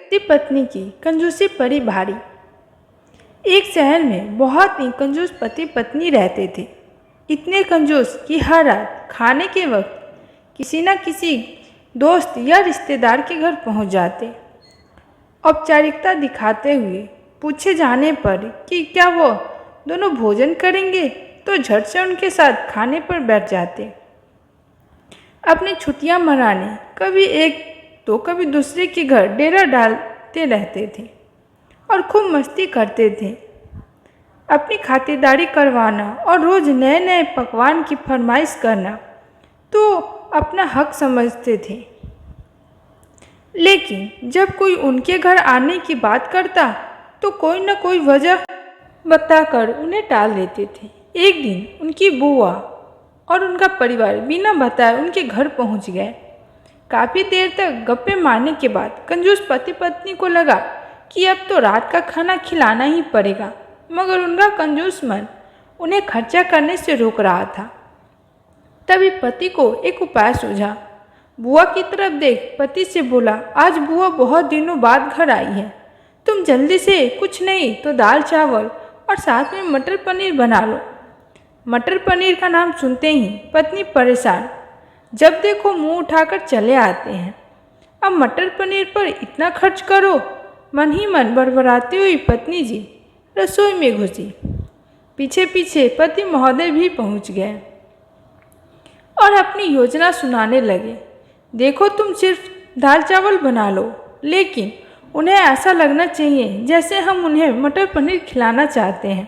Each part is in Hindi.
पति पत्नी की कंजूसी पड़ी भारी। एक शहर में बहुत ही कंजूस पति पत्नी रहते थे। इतने कंजूस कि हर रात खाने के वक्त किसी न किसी दोस्त या रिश्तेदार के घर पहुंच जाते। औपचारिकता दिखाते हुए पूछे जाने पर कि क्या वो दोनों भोजन करेंगे तो झट से उनके साथ खाने पर बैठ जाते। अपनी छुट्टियां मनाने कभी एक तो कभी दूसरे के घर डेरा डालते रहते थे और खूब मस्ती करते थे। अपनी खातिरदारी करवाना और रोज़ नए नए पकवान की फरमाइश करना तो अपना हक समझते थे, लेकिन जब कोई उनके घर आने की बात करता तो कोई न कोई वजह बताकर उन्हें टाल देते थे। एक दिन उनकी बुआ और उनका परिवार बिना बताए उनके घर पहुंच गए। काफ़ी देर तक गप्पे मारने के बाद कंजूस पति पत्नी को लगा कि अब तो रात का खाना खिलाना ही पड़ेगा, मगर उनका कंजूस मन उन्हें खर्चा करने से रोक रहा था। तभी पति को एक उपाय सूझा। बुआ की तरफ देख पति से बोला, आज बुआ बहुत दिनों बाद घर आई है, तुम जल्दी से कुछ नहीं तो दाल चावल और साथ में मटर पनीर बना लो। मटर पनीर का नाम सुनते ही पत्नी परेशान, जब देखो मुंह उठाकर चले आते हैं। अब मटर पनीर पर इतना खर्च करो। मन ही मन बड़बड़ाती हुई पत्नी जी रसोई में घुसी। पीछे पीछे पति महोदय भी पहुंच गए और अपनी योजना सुनाने लगे। देखो, तुम सिर्फ दाल चावल बना लो, लेकिन उन्हें ऐसा लगना चाहिए जैसे हम उन्हें मटर पनीर खिलाना चाहते हैं।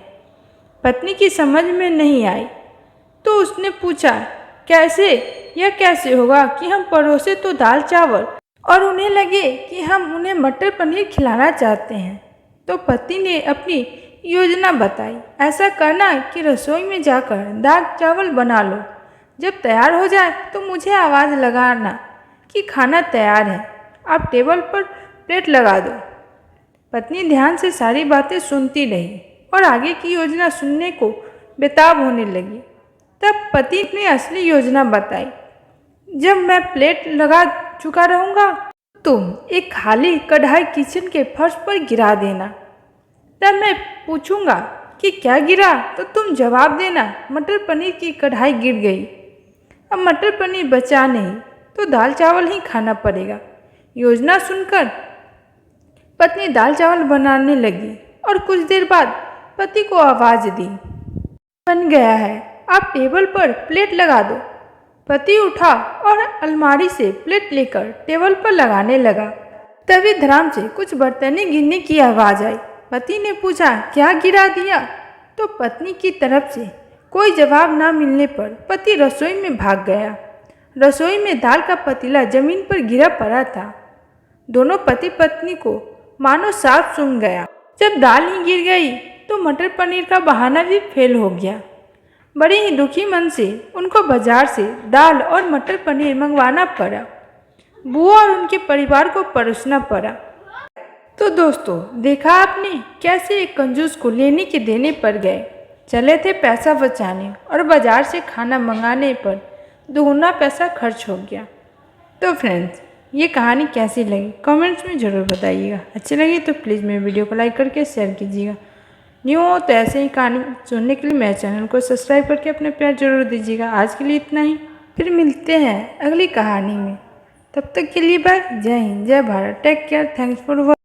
पत्नी की समझ में नहीं आई तो उसने पूछा, कैसे? यह कैसे होगा कि हम परोसे तो दाल चावल और उन्हें लगे कि हम उन्हें मटर पनीर खिलाना चाहते हैं। तो पति ने अपनी योजना बताई, ऐसा करना कि रसोई में जाकर दाल चावल बना लो। जब तैयार हो जाए तो मुझे आवाज़ लगाना कि खाना तैयार है, आप टेबल पर प्लेट लगा दो। पत्नी ध्यान से सारी बातें सुनती रही और आगे की योजना सुनने को बेताब होने लगी। तब पति ने असली योजना बताई, जब मैं प्लेट लगा चुका रहूँगा तुम एक खाली कढ़ाई किचन के फर्श पर गिरा देना। तब मैं पूछूंगा कि क्या गिरा तो तुम जवाब देना, मटर पनीर की कढ़ाई गिर गई। अब मटर पनीर बचा नहीं तो दाल चावल ही खाना पड़ेगा। योजना सुनकर पत्नी दाल चावल बनाने लगी और कुछ देर बाद पति को आवाज़ दी, बन गया है, आप टेबल पर प्लेट लगा दो। पति उठा और अलमारी से प्लेट लेकर टेबल पर लगाने लगा। तभी धड़ाम से कुछ बर्तनें गिरने की आवाज़ आई। पति ने पूछा, क्या गिरा दिया? तो पत्नी की तरफ से कोई जवाब ना मिलने पर पति रसोई में भाग गया। रसोई में दाल का पतीला जमीन पर गिरा पड़ा था। दोनों पति पत्नी को मानो साफ सूंघ गया। जब दाल ही गिर गई तो मटर पनीर का बहाना भी फेल हो गया। बड़े ही दुखी मन से उनको बाजार से दाल और मटर पनीर मंगवाना पड़ा। बुआ और उनके परिवार को परोसना पड़ा। तो दोस्तों, देखा आपने कैसे एक कंजूस को लेने के देने पर गए। चले थे पैसा बचाने और बाजार से खाना मंगाने पर दोगुना पैसा खर्च हो गया। तो फ्रेंड्स, ये कहानी कैसी लगी कमेंट्स में ज़रूर बताइएगा। अच्छी लगी तो प्लीज़ मेरे वीडियो को लाइक करके शेयर कीजिएगा। न्यू हो तो ऐसे ही कहानी सुनने के लिए मेरे चैनल को सब्सक्राइब करके अपने प्यार जरूर दीजिएगा। आज के लिए इतना ही, फिर मिलते हैं अगली कहानी में। तब तक के लिए बाय। जय हिंद, जय Bharat, take care, thanks for watching.